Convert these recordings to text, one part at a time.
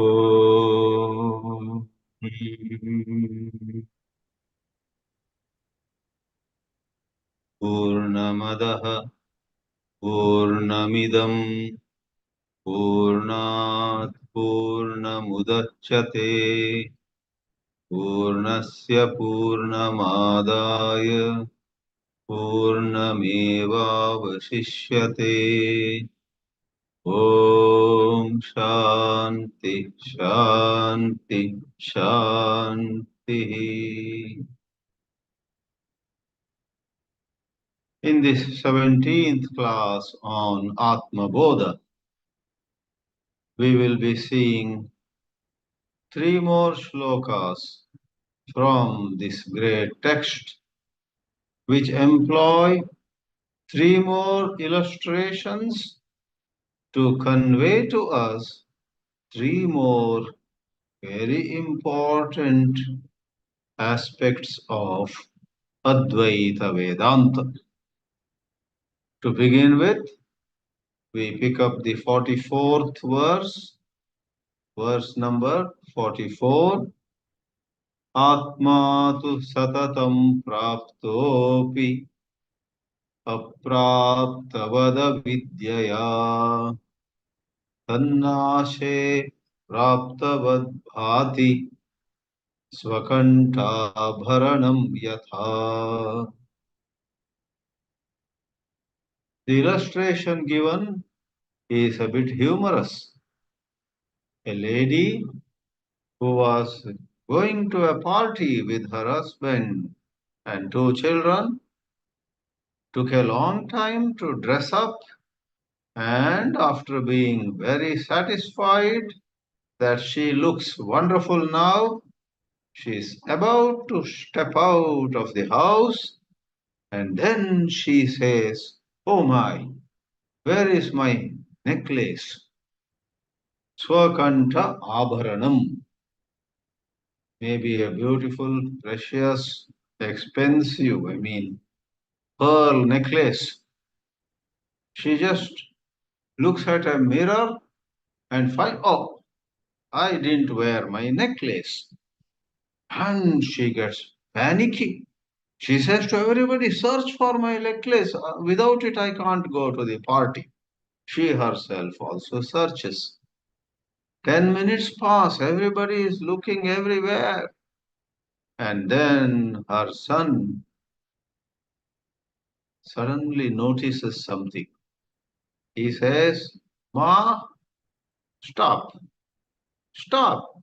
Om. Purnamadaha Purnamidam Purnat Purnamudachyate Purnasya Purnamadaya Purnamevavashishyate. Om Shanti Shanti Shanti. In this 17th class on āTMABODHA, we will be seeing 3 more shlokas from this great text, which employ 3 more illustrations to convey to us 3 more very important aspects of Advaita Vedanta. To begin with, we pick up the 44th verse number 44. Atma tu satatam praptopi apraptavada vidyaya tannashe praptavad bhati swakanta bharanam yatha. The illustration given is a bit humorous. A lady who was going to a party with her husband and 2 children took a long time to dress up, and after being very satisfied that she looks wonderful now, she is about to step out of the house, and then she says, "Oh my, where is my necklace?" Swakanta abharanam, maybe a beautiful, precious, expensive, pearl necklace. She just looks at a mirror and finds, "Oh, I didn't wear my necklace." And she gets panicky. She says to everybody, "Search for my necklace. Without it, I can't go to the party." She herself also searches. 10 minutes pass. Everybody is looking everywhere. And then her son suddenly notices something. He says, "Ma, stop, stop.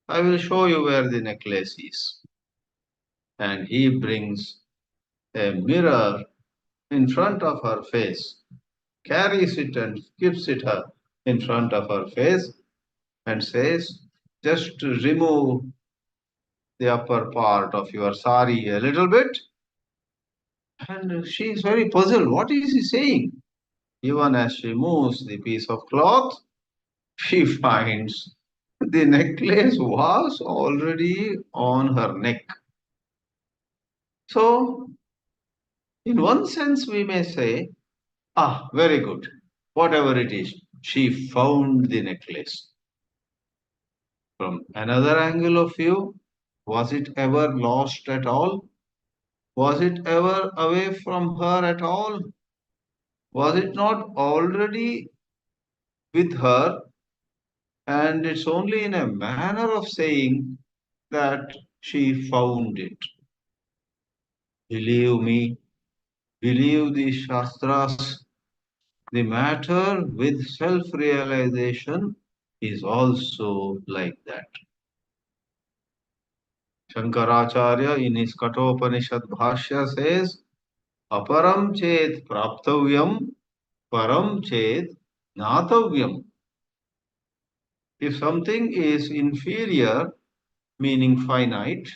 I will show you where the necklace is." And he brings a mirror in front of her face, carries it and keeps it in front of her face and says, "Just remove the upper part of your sari a little bit." And she is very puzzled. What is he saying? Even as she moves the piece of cloth, she finds the necklace was already on her neck. So, in one sense, we may say, "Ah, very good. Whatever it is, she found the necklace." From another angle of view, was it ever lost at all? Was it ever away from her at all? Was it not already with her? And it's only in a manner of saying that she found it. Believe me, believe the Shastras, the matter with self-realization is also like that. Shankaracharya in his Kathopanishad Bhashya says, "Aparam chet praptavyam, param chet natavyam." If something is inferior, meaning finite,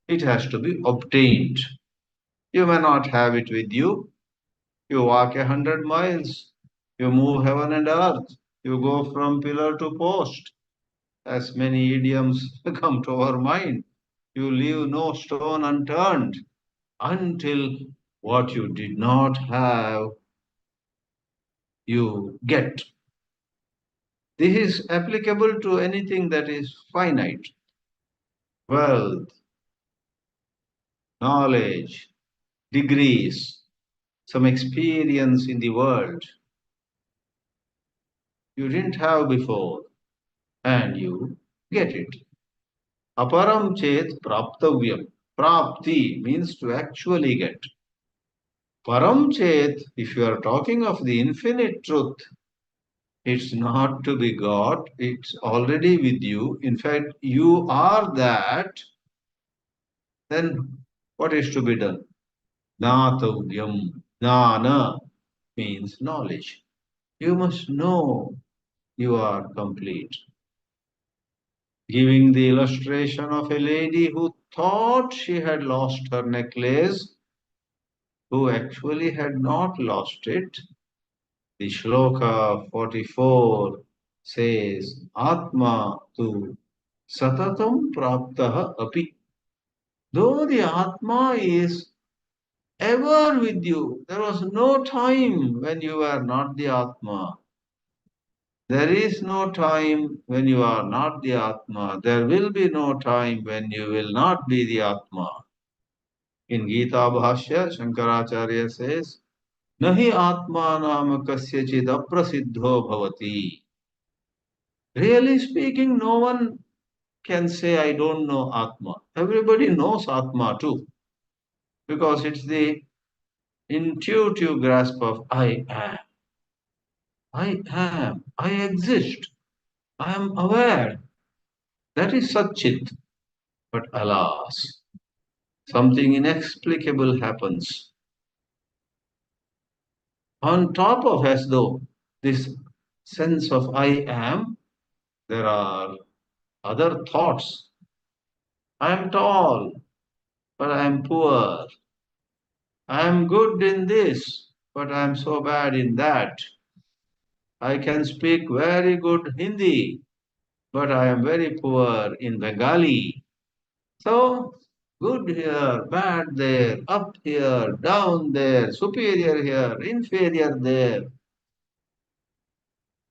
it has to be obtained. You may not have it with you. You walk 100 miles, you move heaven and earth, you go from pillar to post. As many idioms come to our mind. You leave no stone unturned until what you did not have, you get. This is applicable to anything that is finite. Wealth, knowledge, degrees, some experience in the world you didn't have before, and you get it. Aparam chet praptavyam. Prapti means to actually get. Param chet, if you are talking of the infinite truth, it's not to be got, it's already with you. In fact, you are that. Then what is to be done? Natavyam. Nana means knowledge. You must know you are complete. Giving the illustration of a lady who thought she had lost her necklace, who actually had not lost it. The shloka 44 says, Atma tu satatam praptaha api. Though the Atma is ever with you, there was no time when you were not the Atma. There is no time when you are not the Atma. There will be no time when you will not be the Atma. In Gita Bhashya, Shankaracharya says, Nahi Atma Nam Kasyachid Aprasiddho Bhavati. Really speaking, no one can say, I don't know Atma. Everybody knows Atma too, because it's the intuitive grasp of I exist, I am aware. That is Satchit. But alas, something inexplicable happens. On top of as though this sense of I am, there are other thoughts. I am tall, but I am poor. I am good in this, but I am so bad in that. I can speak very good Hindi, but I am very poor in Bengali. So, good here, bad there, up here, down there, superior here, inferior there.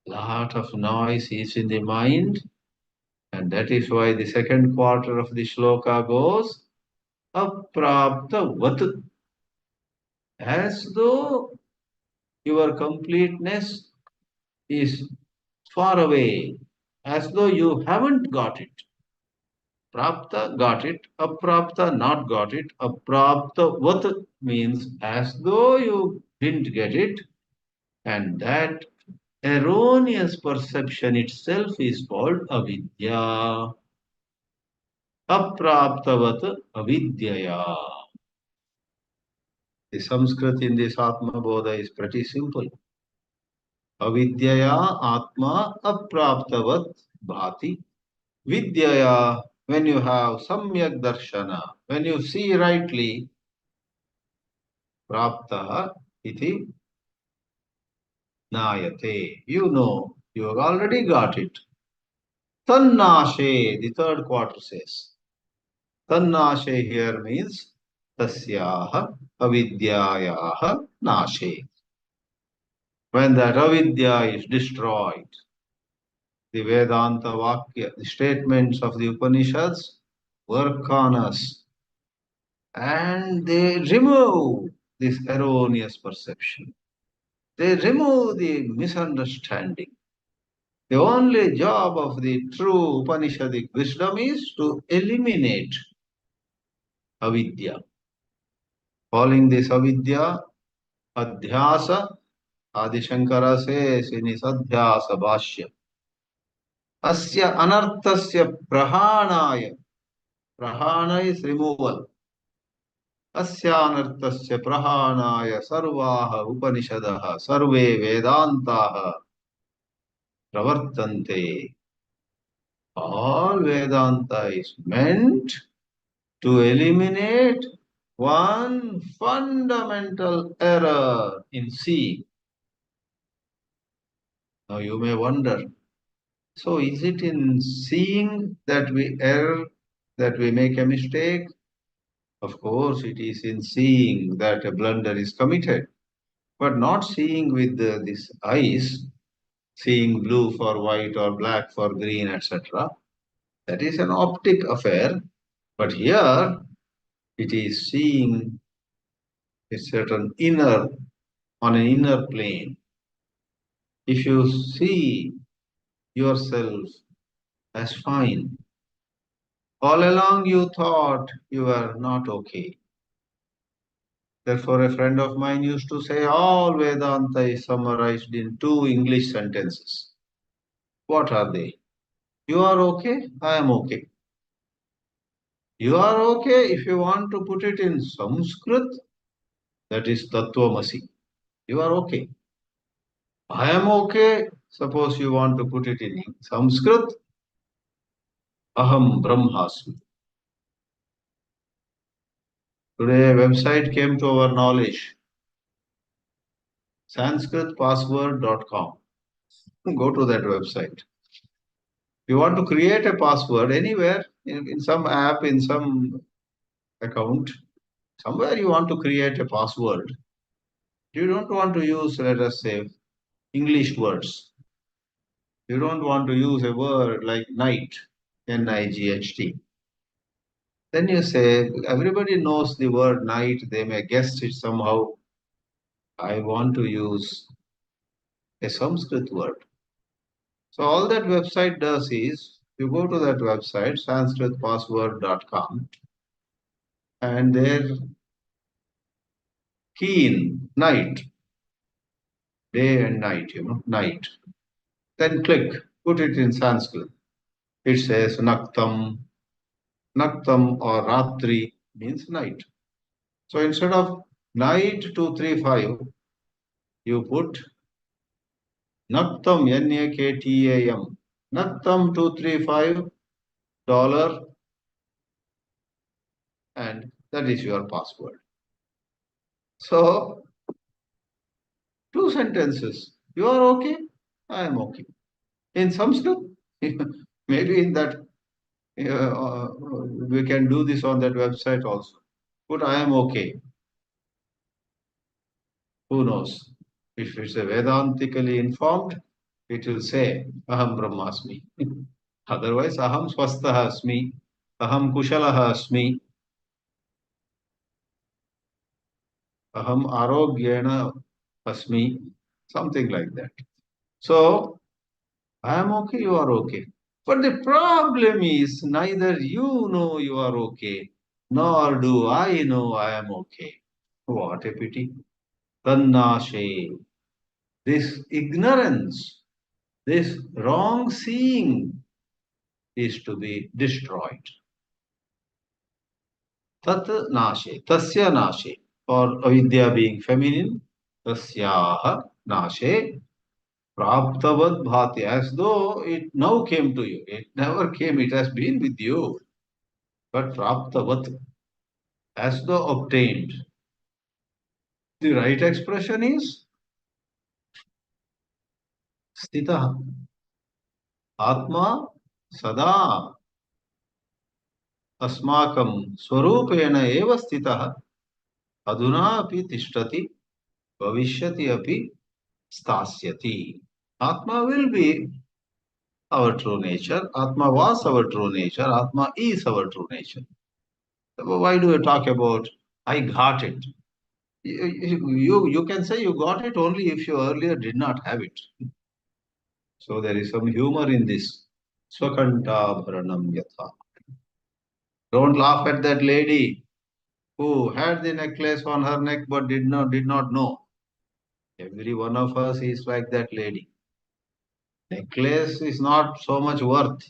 Lot of noise is in the mind, and that is why the second quarter of the shloka goes aprapta vat, as though your completeness is far away, as though you haven't got it. Prapta got it, aprapta not got it. Aprapta vat means as though you didn't get it, and that erroneous perception itself is called avidya. Apraptavat avidyaya. The Sanskrit in this ātmabodha is pretty simple. Avidyaya atma apraptavat bhati. Vidyaya, when you have samyak darshana, when you see rightly, praptaha iti nayate. You know, you have already got it. Tannashe, the third quarter says. Tannashe here means tasyaha avidyayaha nashe. When that avidya is destroyed, the Vedanta Vakya, the statements of the Upanishads work on us and they remove this erroneous perception. They remove the misunderstanding. The only job of the true Upanishadic wisdom is to eliminate avidya. Calling this avidya adhyasa, Adi Shankara says in his adhyasa bhashya, asya anarthasya prahanaya. Prahana is removal. अस्यानर्थस्य प्रहाणाय सर्वाः उपनिषदः सर्वे वेदान्ताः प्रवर्तन्ते. All Vedanta is meant to eliminate one fundamental error in seeing. Now you may wonder, so is it in seeing that we err, that we make a mistake? Of course, it is in seeing that a blunder is committed, but not seeing with these eyes. seeing blue for white or black for green, etc. That is an optic affair. But here it is seeing a certain inner, on an inner plane. If you see yourself as fine, all along you thought you were not okay. Therefore, a friend of mine used to say all Vedanta is summarized in two English sentences. What are they? You are okay, I am okay. You are okay if you want to put it in Sanskrit, that is Tattvamasi. You are okay. I am okay. Suppose you want to put it in Sanskrit, Aham Brahmasmi. Today a website came to our knowledge, sanskritpassword.com. Go to that website. If you want to create a password anywhere, in some app, in some account, somewhere you want to create a password. You don't want to use, let us say, English words. You don't want to use a word like night, N-I-G-H-T. Then you say, everybody knows the word night, they may guess it somehow. I want to use a Sanskrit word. So all that website does is, you go to that website, sanskritpassword.com, and there key in night, day and night, night. Then click, put it in Sanskrit. It says Naktam. Naktam or Ratri means night. So instead of night 235, you put Naktam, Naktam, Naktam 235 dollar, and that is your password. So two sentences. You are okay, I am okay. In Sanskrit, maybe in that we can do this on that website also. Put I am okay. Who knows? If it's a Vedantically informed, it will say Aham Brahmasmi. Otherwise, Aham Swastha Asmi, Aham Kushalaha Asmi, Aham Arogyena Asmi, something like that. So, I am okay, you are okay. But the problem is neither you know you are okay, nor do I know I am okay. What a pity. Tannashe. This ignorance, this wrong seeing is to be destroyed. Tat nashe, tasya nashe, or avidya being feminine, tasyaha nashe, praptavad bhati, as though it now came to you. It never came, it has been with you. But praptavat, as though obtained. The right expression is sthita. Atma sada अस्माकं स्वरूपेण एव स्थितः अधुना अपि तिष्ठति भविष्यति अपि स्थास्यति. Atma will be our true nature. Atma was our true nature. Atma is our true nature. Why do you talk about I got it? You can say you got it only if you earlier did not have it. So there is some humor in this. Swakanta bharanam yatha. Don't laugh at that lady who had the necklace on her neck but did not know. Every one of us is like that lady. Necklace is not so much worth.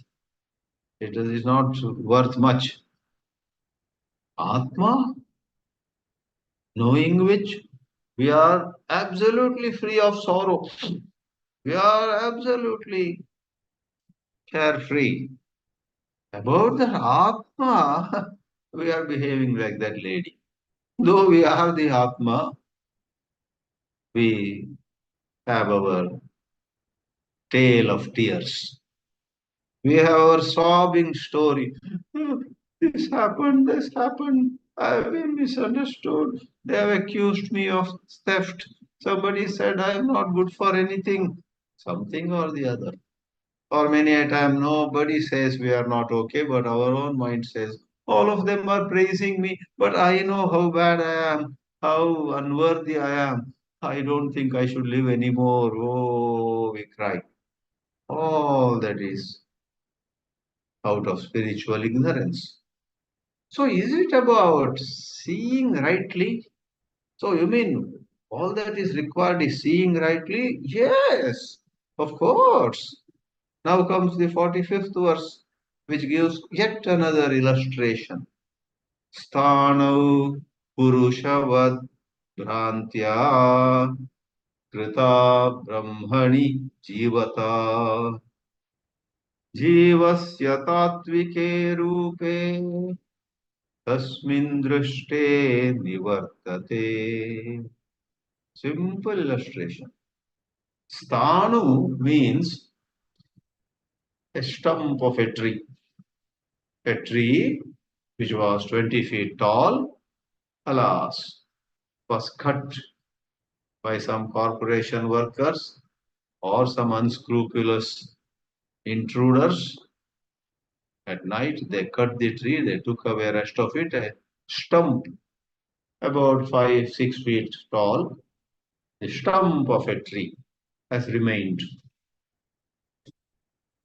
It is not worth much. Atma, knowing which we are absolutely free of sorrow. We are absolutely carefree. About the Atma, we are behaving like that lady. Though we are the Atma, we have our tale of tears. We have our sobbing story. This happened, this happened. I have been misunderstood. They have accused me of theft. Somebody said I am not good for anything. something or the other. Or many a time, nobody says we are not okay, but our own mind says, all of them are praising me, but I know how bad I am, how unworthy I am. I don't think I should live anymore. Oh, we cry. All that is out of spiritual ignorance. So, is it about seeing rightly? So, you mean all that is required is seeing rightly? Yes, of course. Now comes the 45th verse, which gives yet another illustration. Sthanau Purushavad Bhrantya Krita Brahmani Jivata Jivasya Tattvike Rupe Tasmin Drishte Nivartate. Simple illustration. Sthanu means a stump of a tree which was 20 feet tall, alas, was cut by some corporation workers or some unscrupulous intruders. At night, they cut the tree, they took away rest of it, a stump about 5, 6 feet tall, the stump of a tree has remained.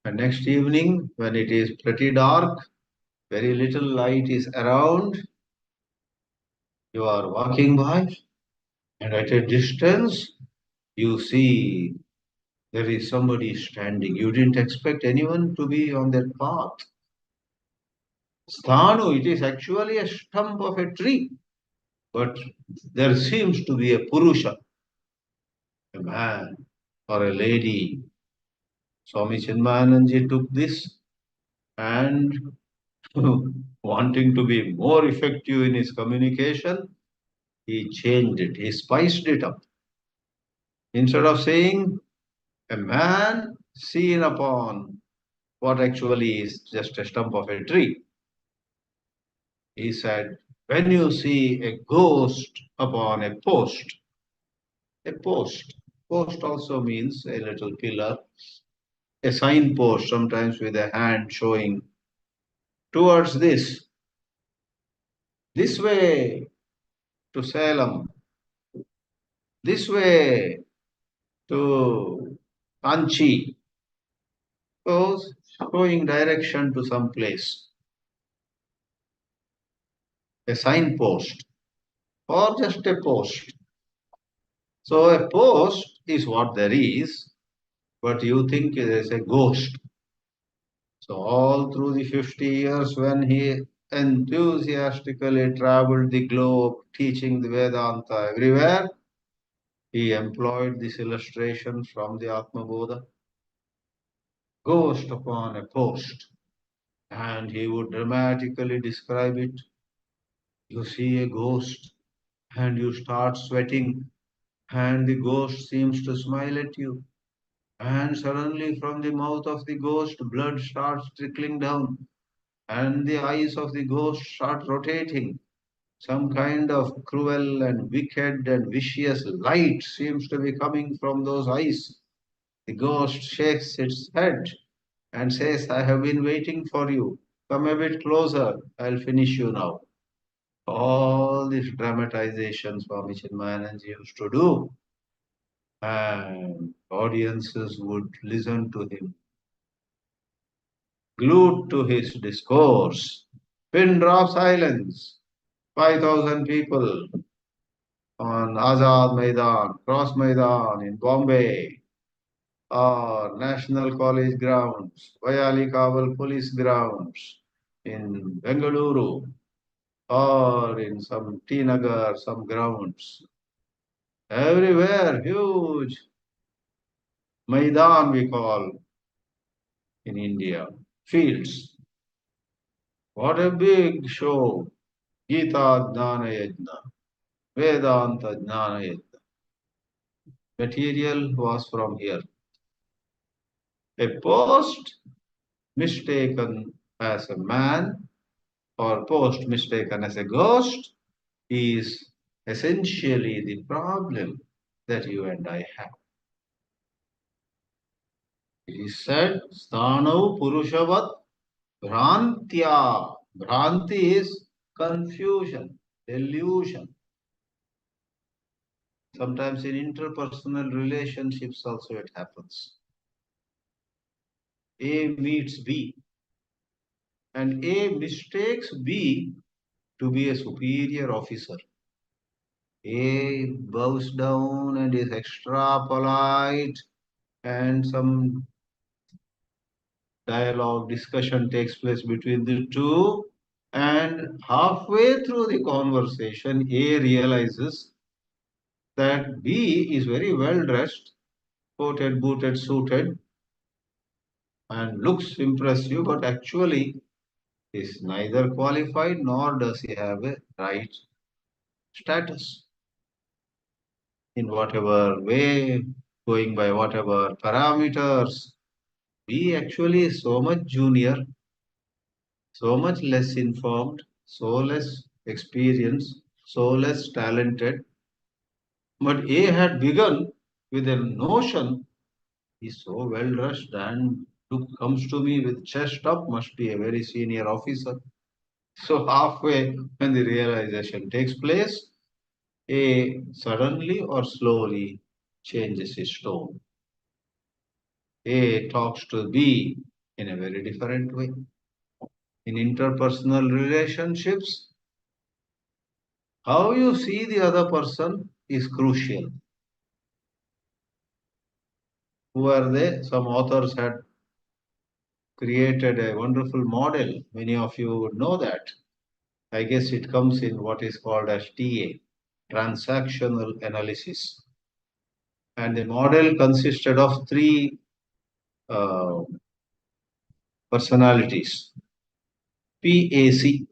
And next evening, when it is pretty dark, very little light is around, you are walking by, and at a distance, you see there is somebody standing. You didn't expect anyone to be on that path. Sthanu, it is actually a stump of a tree, but there seems to be a Purusha, a man or a lady. Swami Chinmayananji took this and wanting to be more effective in his communication, he changed it, he spiced it up. Instead of saying a man seen upon what actually is just a stump of a tree, he said, when you see a ghost upon a post also means a little pillar, a signpost, sometimes with a hand showing towards this way to Salem, this way to Kanchi, goes showing direction to some place, a signpost or just a post. So a post is what there is, but you think it is a ghost. So all through the 50 years when he enthusiastically traveled the globe teaching the Vedanta everywhere, he employed this illustration from the āTMABODHA, ghost upon a post, and he would dramatically describe it. You see a ghost and you start sweating and the ghost seems to smile at you. And suddenly from the mouth of the ghost, blood starts trickling down and the eyes of the ghost start rotating. Some kind of cruel and wicked and vicious light seems to be coming from those eyes. The ghost shakes its head and says, I have been waiting for you. Come a bit closer. I'll finish you now. All these dramatizations Swami Chinmayananji used to do, and audiences would listen to him, glued to his discourse. Pin drop silence. 5,000 people on Azad Maidan, Cross Maidan in Bombay, or National College grounds, Vayali Kabul Police grounds in Bengaluru, or in some T Nagar, some grounds. Everywhere, huge Maidan we call in India, fields. What a big show! Gita Jnana Yajna, Vedanta Jnana Yajna. Material was from here. A post mistaken as a man or post mistaken as a ghost is essentially the problem that you and I have. He said, Sthanau Purushavat Bhrantya. Bhranti is confusion, delusion. Sometimes in interpersonal relationships also it happens. A meets B, and A mistakes B to be a superior officer. A bows down and is extra polite, and some dialogue, discussion takes place between the two. And halfway through the conversation, A realizes that B is very well dressed, coated, booted, suited, and looks impressive, but actually is neither qualified nor does he have a right status in whatever way, going by whatever parameters. B actually is so much junior, so much less informed, so less experienced, so less talented. But A had begun with a notion he's so well dressed and comes to me with chest up, must be a very senior officer. So halfway when the realization takes place, A suddenly or slowly changes his tone. A talks to B in a very different way. In interpersonal relationships, how you see the other person is crucial. Who are they? Some authors had created a wonderful model. Many of you would know that. I guess it comes in what is called as TA, transactional analysis. And the model consisted of three uh, personalities. PAC,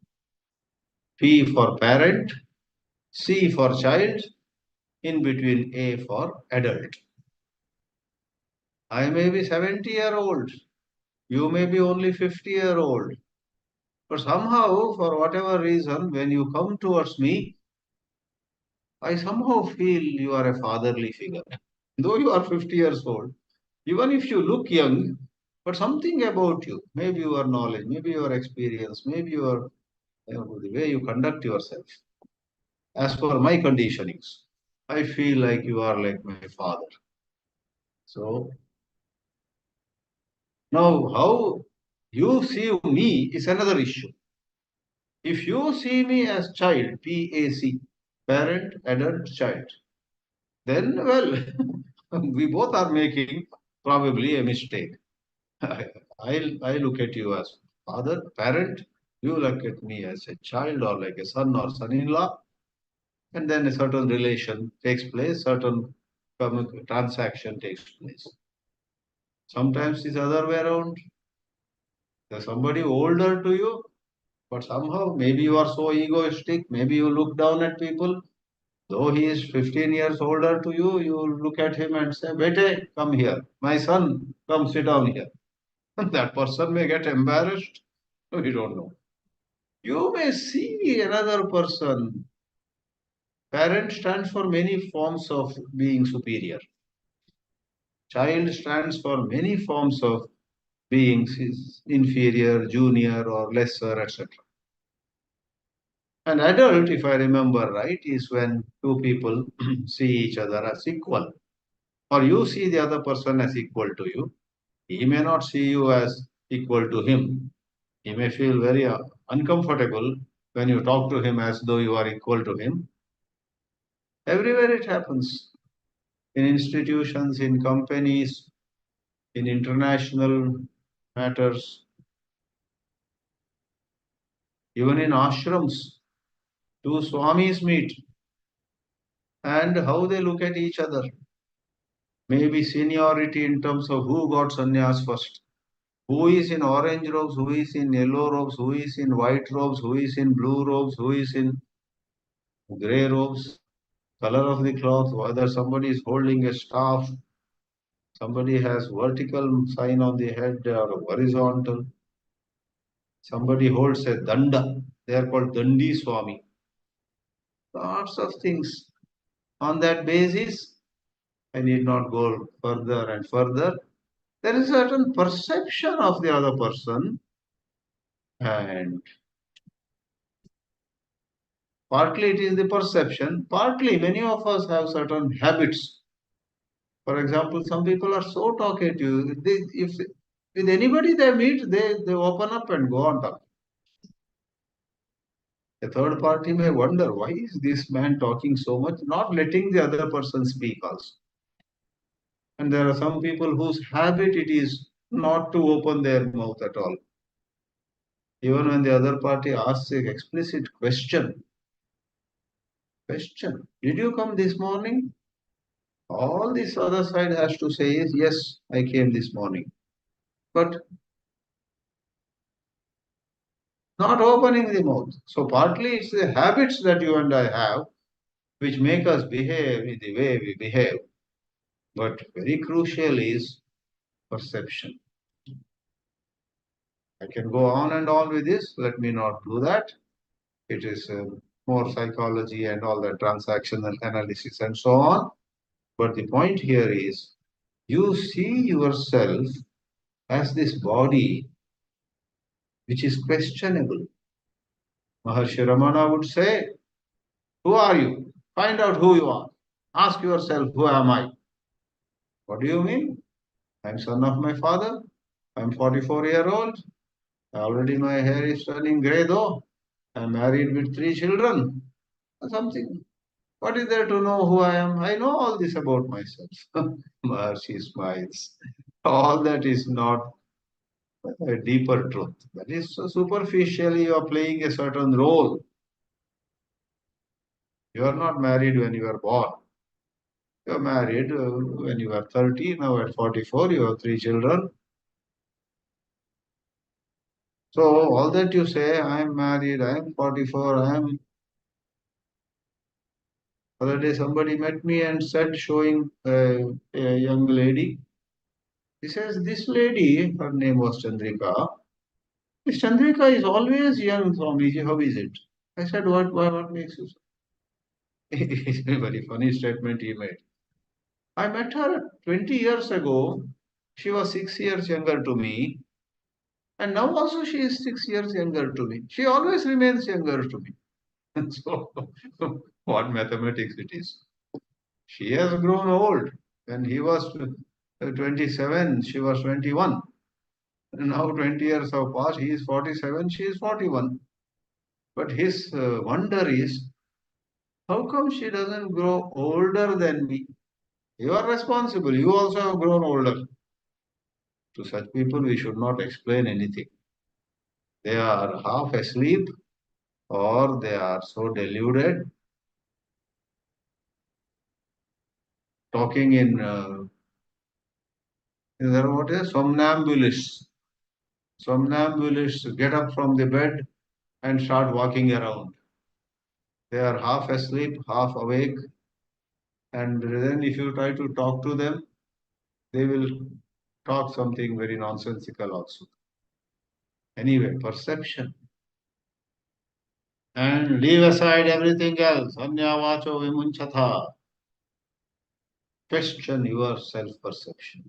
P for parent, C for child, in between A for adult. I may be 70-year-old, you may be only 50-year-old. But somehow, for whatever reason, when you come towards me, I somehow feel you are a fatherly figure. Though you are 50 years old, even if you look young, but something about you, maybe your knowledge, maybe your experience, maybe your the way you conduct yourself, as per my conditionings, I feel like you are like my father. So now how you see me is another issue. If you see me as child, PAC, parent, adult, child, then well, we both are making probably a mistake. I look at you as father, parent, you look at me as a child or like a son or son-in-law, and then a certain relation takes place, certain transaction takes place. Sometimes it's other way around. There's somebody older to you, but somehow maybe you are so egoistic, maybe you look down at people. Though he is 15 years older to you, you look at him and say, Bete, come here. My son, come sit down here. That person may get embarrassed. We don't know. You may see another person. Parent stands for many forms of being superior. Child stands for many forms of being inferior, junior, or lesser, etc. An adult, if I remember right, is when two people see each other as equal, or you see the other person as equal to you. He may not see you as equal to him. He may feel very uncomfortable when you talk to him as though you are equal to him. Everywhere it happens. In institutions, in companies, in international matters, even in ashrams. Two swamis meet and how they look at each other. Maybe seniority in terms of who got sannyas first. Who is in orange robes, who is in yellow robes, who is in white robes, who is in blue robes, who is in grey robes, color of the cloth, whether somebody is holding a staff, somebody has vertical sign on the head or horizontal, somebody holds a danda, they are called Dandi Swami. Lots of things. On that basis, I need not go further and further. There is a certain perception of the other person, and partly it is the perception, partly many of us have certain habits. For example, some people are so talkative. If with anybody they meet, they open up and go on talking. A third party may wonder, why is this man talking so much, not letting the other person speak also. And there are some people whose habit it is not to open their mouth at all. Even when the other party asks an explicit question, did you come this morning? All this other side has to say is, yes, I came this morning. But not opening the mouth. So partly it's the habits that you and I have which make us behave in the way we behave. But very crucial is perception. I can go on and on with this. Let me not do that. It is more psychology and all the transactional analysis and so on. But the point here is you see yourself as this body which is questionable. Maharshi Ramana would say, who are you? Find out who you are. Ask yourself, who am I? What do you mean? I'm son of my father. I'm 44-year-old. Already my hair is turning grey though. I'm married with 3 children. Something. What is there to know who I am? I know all this about myself. Maharshi smiles. All that is not a deeper truth. That is superficially you are playing a certain role. You are not married when you are born. You are married when you are 30. Now at 44, you have 3 children. So all that you say, I am married, I am 44, I am. Other day somebody met me and said, showing a young lady. He says, this lady, her name was Chandrika. This Chandrika is always young, Swamiji. How is it? I said, what makes you so? It's a very funny statement he made. I met her 20 years ago. She was 6 years younger to me. And now also she is 6 years younger to me. She always remains younger to me. So, what mathematics it is. She has grown old. When he was 27, she was 21. And now 20 years have passed. He is 47, she is 41. But his wonder is, how come she doesn't grow older than me? You are responsible. You also have grown older. To such people, we should not explain anything. They are half asleep or they are so deluded, talking in what is somnambulists. Somnambulists get up from the bed and start walking around. They are half asleep, half awake, and then if you try to talk to them, they will talk something very nonsensical also. Anyway, perception. And leave aside everything else. Anyavacho vimunchatha. Question your self-perception.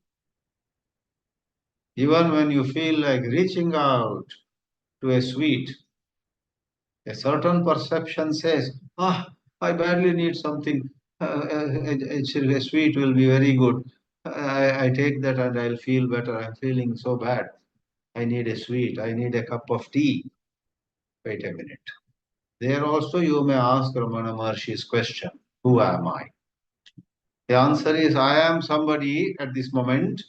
Even when you feel like reaching out to a sweet, a certain perception says, I badly need something. A sweet will be very good. I take that and I'll feel better. I'm feeling so bad. I need a sweet. I need a cup of tea. Wait a minute. There also you may ask Ramana Maharshi's question, who am I? The answer is, I am somebody at this moment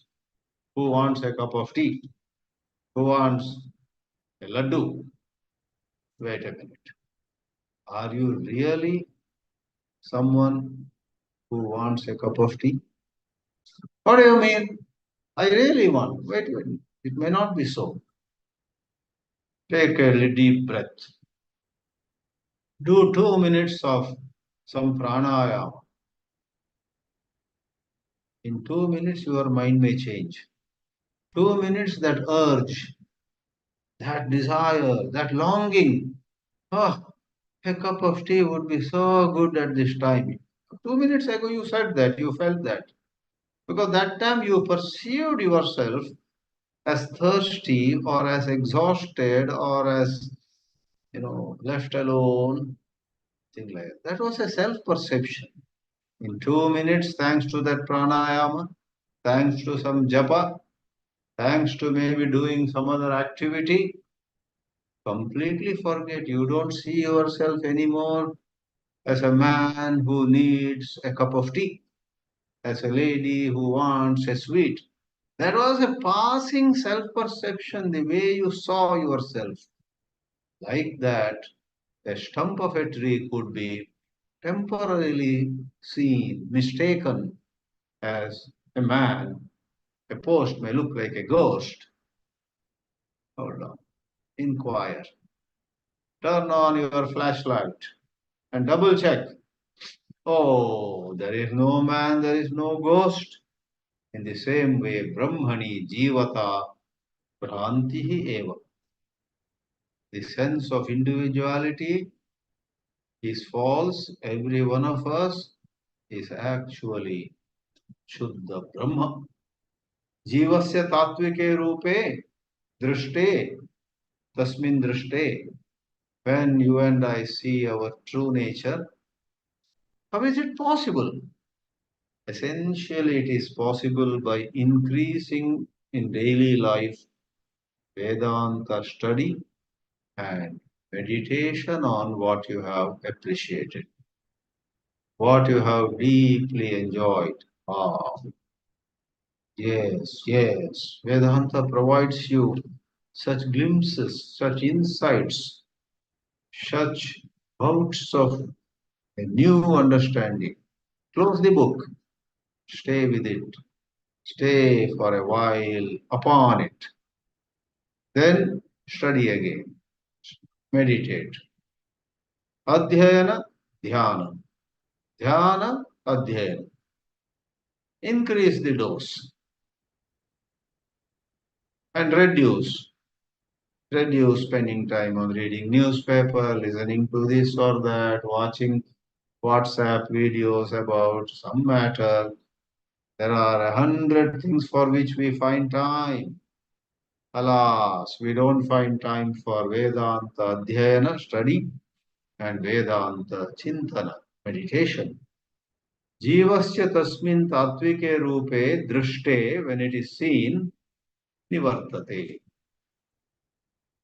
who wants a cup of tea, who wants a laddu. Wait a minute. Are you really someone who wants a cup of tea? What do you mean? I really want. Wait. It may not be so. Take a deep breath. Do 2 minutes of some pranayama. In 2 minutes, your mind may change. 2 minutes, that urge, that desire, that longing. Oh, a cup of tea would be so good at this time. 2 minutes ago, you said that, you felt that. Because that time you perceived yourself as thirsty or as exhausted or as, left alone, thing like that. That was a self-perception. In 2 minutes, thanks to that pranayama, thanks to some japa, thanks to maybe doing some other activity, completely forget. You don't see yourself anymore as a man who needs a cup of tea, as a lady who wants a sweet. That was a passing self-perception, the way you saw yourself. Like that, a stump of a tree could be temporarily seen, mistaken as a man. A post may look like a ghost. Hold on. Inquire. Turn on your flashlight and double check. Oh, there is no man, there is no ghost. In the same way, Brahmani Jivata Prantihi Eva. The sense of individuality is false. Every one of us is actually Shuddha Brahma. Jivasya tattvike rupe drishte tasmin drishte. When you and I see our true nature, how is it possible? Essentially, it is possible by increasing in daily life Vedanta study and meditation on what you have appreciated, what you have deeply enjoyed. Ah, yes, yes. Vedanta provides you such glimpses, such insights, such bouts of a new understanding. Close the book, stay with it, stay for a while upon it, then study again, meditate. Adhyayana, dhyana, dhyana, adhyayana. Increase the dose and reduce spending time on reading newspaper, listening to this or that, watching WhatsApp videos about some matter. There are 100 things for which we find time. Alas, we don't find time for Vedanta Adhyayana study and Vedanta Chintana meditation. Jivasya tasmin tattvike rupe drishte, when it is seen, nivartate.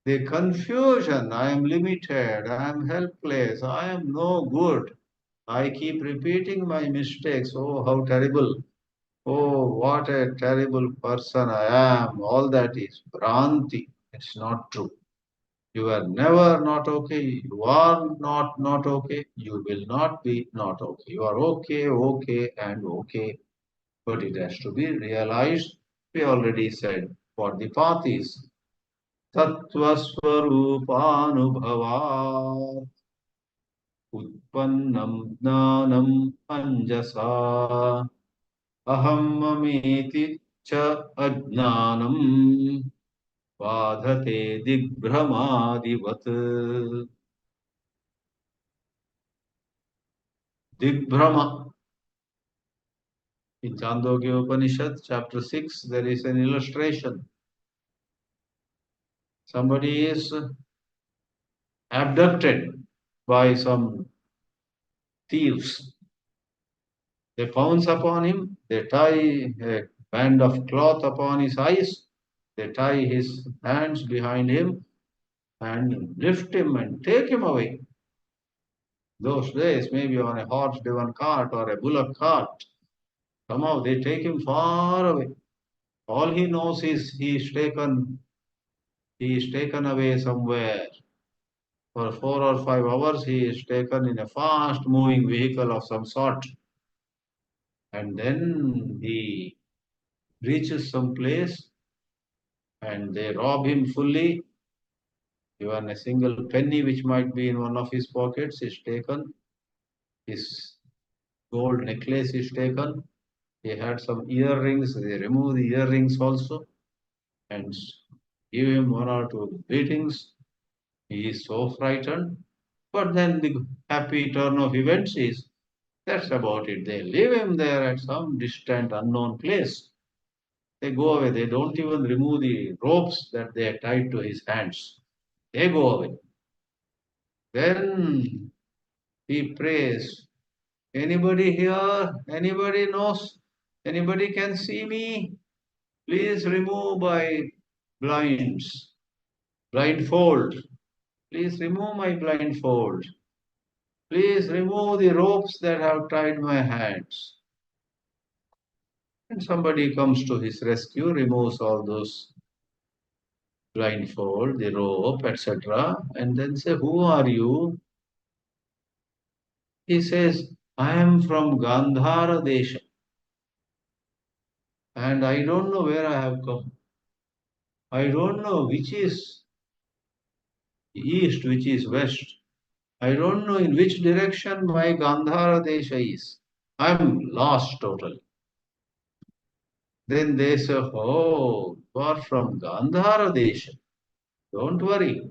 The confusion, I am limited, I am helpless, I am no good. I keep repeating my mistakes. Oh, how terrible. Oh, what a terrible person I am. All that is Bhranti. It's not true. You are never not okay. You are not okay. You will not be not okay. You are okay, okay, and okay. But it has to be realized. We already said what the path is. Tattvasvaroopanubhavat utpannam jnanam anjasa aham mameti cha ajnanam बाधते दिग्भ्रमादिवत्. Digbhrama. In Chandogya Upanishad, chapter 6, there is an illustration. Somebody is abducted by some thieves. They pounce upon him, they tie a band of cloth upon his eyes, they tie his hands behind him and lift him and take him away. Those days, maybe on a horse-driven cart or a bullock cart, somehow they take him far away. All he knows is he is taken away somewhere. For 4 or 5 hours, he is taken in a fast moving vehicle of some sort. And then he reaches some place and they rob him fully. Even a single penny which might be in one of his pockets is taken. His gold necklace is taken. He had some earrings. They remove the earrings also and give him 1 or 2 beatings. He is so frightened. But then the happy turn of events is That's about it. They leave him there at some distant, unknown place. They go away. They don't even remove the ropes that they are tied to his hands. They go away. Then he prays, anybody here? Anybody knows? Anybody can see me? Please remove my blinds, blindfold. Please remove my blindfold. Please remove the ropes that have tied my hands. And somebody comes to his rescue, removes all those blindfold, the rope, etc. And then say, who are you? He says, I am from Gandhara Desha and I don't know where I have come. I don't know which is east, which is west. I don't know in which direction my Gandhara Desha is. I'm lost totally. Then they say, oh, you are from Gandhara Desha. Don't worry.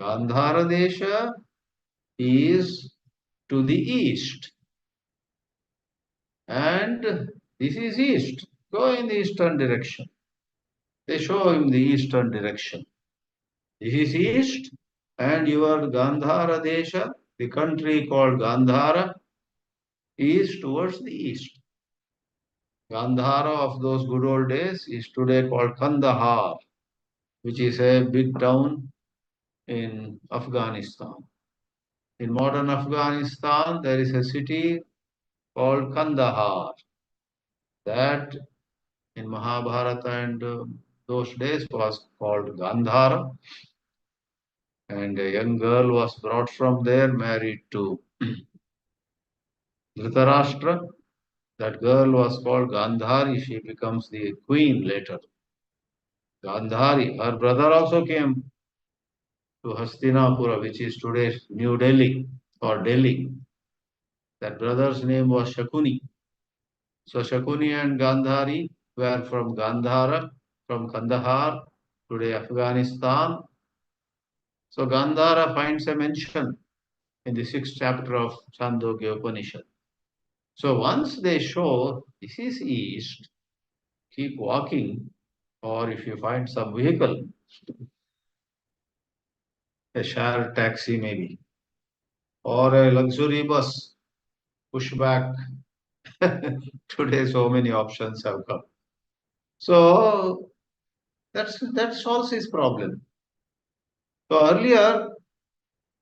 Gandhara Desha is to the east. And this is east. Go in the eastern direction. They show him the eastern direction. This is east, and your Gandhara Desha, the country called Gandhara, is towards the east. Gandhara of those good old days is today called Kandahar, which is a big town in Afghanistan. In modern Afghanistan, there is a city called Kandahar that in Mahabharata and those days was called Gandhara. And a young girl was brought from there, married to Dhritarashtra. That girl was called Gandhari. She becomes the queen later. Gandhari. Her brother also came to Hastinapura, which is today's New Delhi or Delhi. That brother's name was Shakuni. So Shakuni and Gandhari were from Gandhara, from Kandahar, today Afghanistan. So Gandhara finds a mention in the 6th chapter of Chandogya Upanishad. So once they show this is east, keep walking, or if you find some vehicle, a shared taxi maybe, or a luxury bus, pushback. Today, so many options have come. So that solves his problem. So earlier,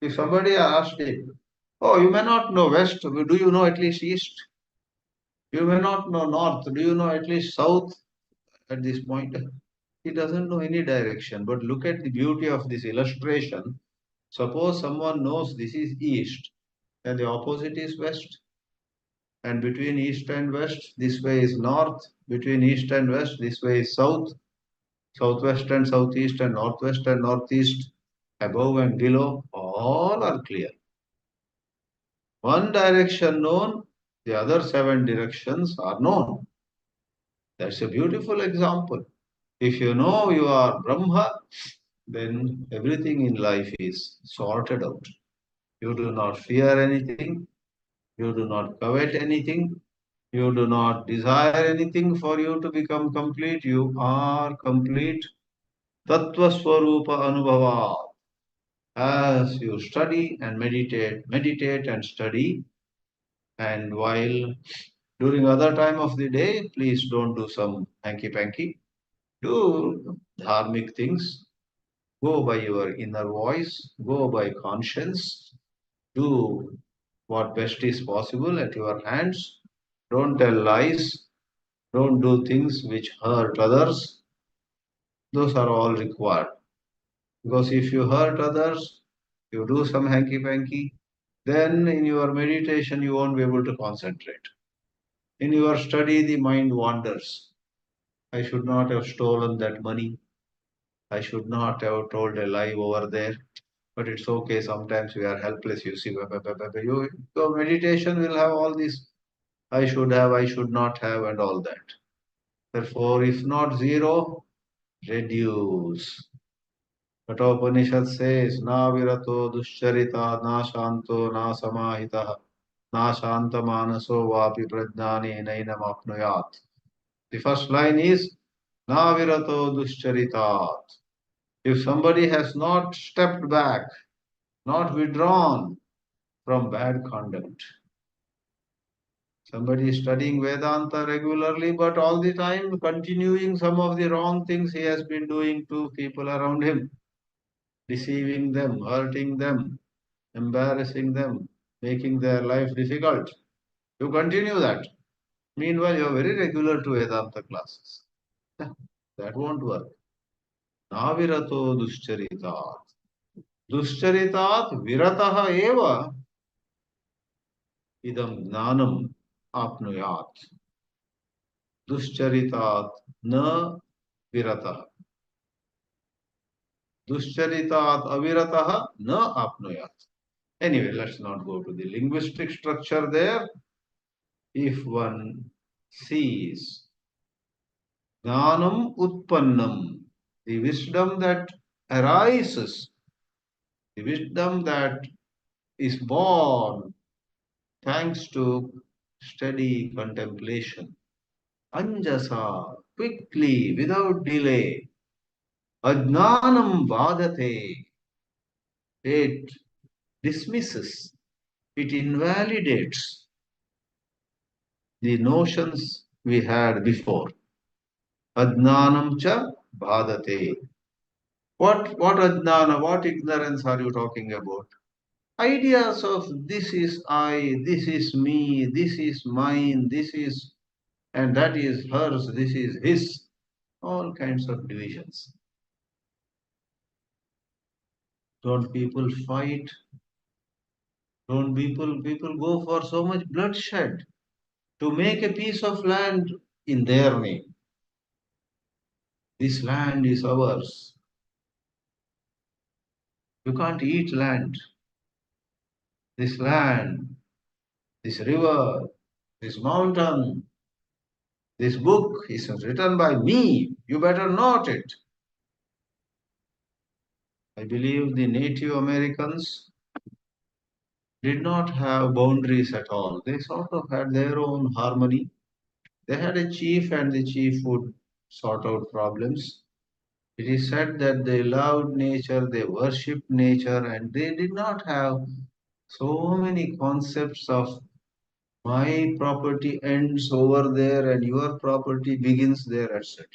if somebody asked him, "Oh, you may not know west. Do you know at least east? You may not know north. Do you know at least south?" At this point, he doesn't know any direction. But look at the beauty of this illustration. Suppose someone knows this is east, and the opposite is west. And between east and west, this way is north. Between east and west, this way is south. Southwest and southeast and northwest and northeast, above and below, all are clear. One direction known, the other 7 directions are known. That's a beautiful example. If you know you are Brahma, then everything in life is sorted out. You do not fear anything. You do not covet anything. You do not desire anything for you to become complete. You are complete. Tattva Swarupa Anubhava. As you study and meditate and study, and while during other time of the day, please don't do some hanky-panky. Do dharmic things. Go by your inner voice. Go by conscience. Do what best is possible at your hands. Don't tell lies. Don't do things which hurt others. Those are all required. Because if you hurt others, you do some hanky panky, then in your meditation you won't be able to concentrate. In your study, the mind wanders. I should not have stolen that money. I should not have told a lie over there. But it's okay. Sometimes we are helpless. You see, your meditation will have all this. I should have, I should not have, and all that. Therefore, if not zero, reduce. Kathopanishad says, na virato duscharita na shanto na samahita Na shanta manaso vapi prajnani nainam apnuyat. The first line is Na virato duscharitat. If somebody has not stepped back, not withdrawn from bad conduct, somebody is studying Vedanta regularly, but all the time continuing some of the wrong things he has been doing to people around him, deceiving them, hurting them, embarrassing them, making their life difficult. You continue that. Meanwhile, you are very regular to Vedanta classes. That won't work. Navirato duscharitat. Duscharitat virataha eva idam gnanam apnuyat. Duscharitat na virataha. Duscharitat avirataha na apnuyat. Anyway, let's not go to the linguistic structure there. If one sees Gnanam Utpannam, the wisdom that arises, the wisdom that is born thanks to steady contemplation. Anjasa, quickly, without delay. Ajnanam Vadate, it dismisses, it invalidates the notions we had before. Ajnanam cha bhadate. What ajnana, what ignorance are you talking about? Ideas of this is I, this is me, this is mine, this is, and that is hers, this is his, all kinds of divisions. Don't people fight? Don't people go for so much bloodshed to make a piece of land in their name? This land is ours. You can't eat land. This land, this river, this mountain, this book is written by me. You better note it. I believe the Native Americans did not have boundaries at all. They sort of had their own harmony. They had a chief, and the chief would sort out problems. It is said that they loved nature, they worshipped nature, and they did not have so many concepts of my property ends over there and your property begins there, etc.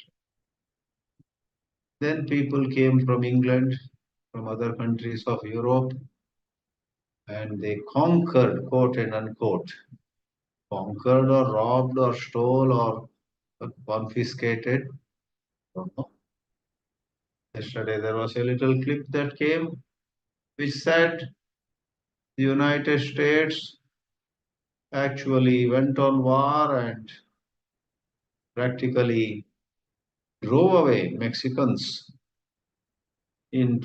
Then people came from England, from other countries of Europe, and they conquered, quote and unquote, conquered or robbed or stole or confiscated. Don't know. Yesterday there was a little clip that came which said the United States actually went on war and practically drove away Mexicans in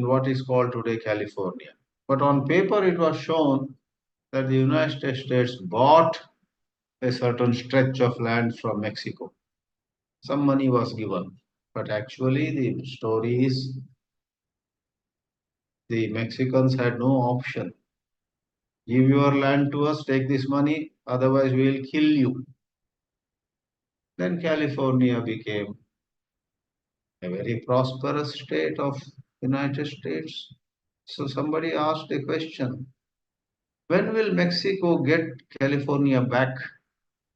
what is called today California. But on paper it was shown that the United States bought a certain stretch of land from Mexico. Some money was given, but actually the story is the Mexicans had no option. Give your land to us, take this money, otherwise we will kill you. Then California became a very prosperous state of United States. So somebody asked a question, when will Mexico get California back?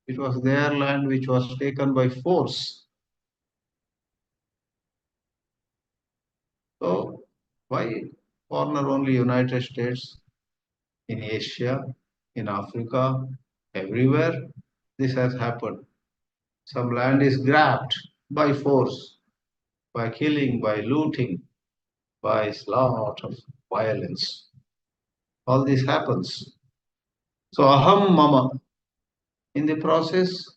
It was their land which was taken by force. So why corner only United States? In Asia, in Africa, everywhere this has happened. Some land is grabbed by force, by killing, by looting, by slaughter of violence. All this happens. So aham mama. In the process,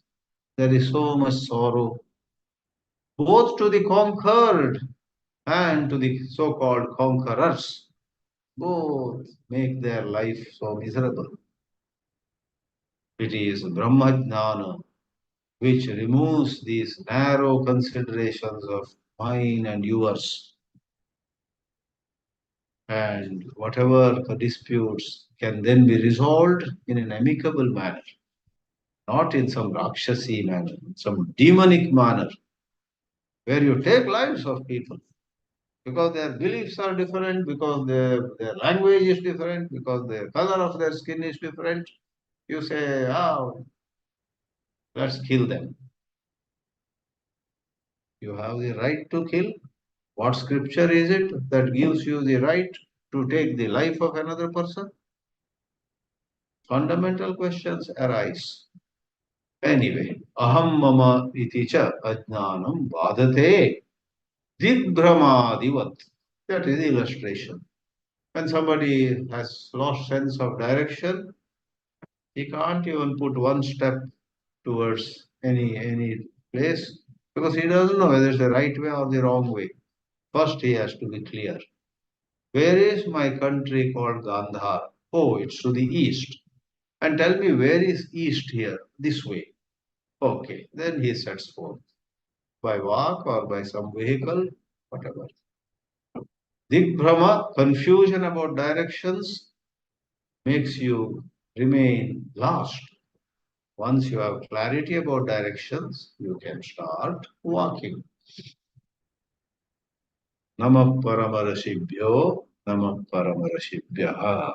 there is so much sorrow, both to the conquered and to the so-called conquerors. Both make their life so miserable. It is Brahmajnana which removes these narrow considerations of mine and yours. And whatever the disputes can then be resolved in an amicable manner, not in some Rakshasi manner, some demonic manner, where you take lives of people because their beliefs are different, because their language is different, because the color of their skin is different. You say, oh, let's kill them. You have the right to kill. What scripture is it that gives you the right to take the life of another person? Fundamental questions arise. Anyway, aham mama iti cha ajnanam badate dibrhamadivat. That is the illustration. When somebody has lost sense of direction, he can't even put one step towards any place because he doesn't know whether it's the right way or the wrong way. First, he has to be clear. Where is my country called Gandhar? Oh, it's to the east. And tell me where is east here? This way. Okay. Then he sets forth by walk or by some vehicle, whatever. Digbhrama, confusion about directions, makes you remain lost. Once you have clarity about directions, you can start walking. Namah Paramarashibhyo, Namah Paramarashibhyaha.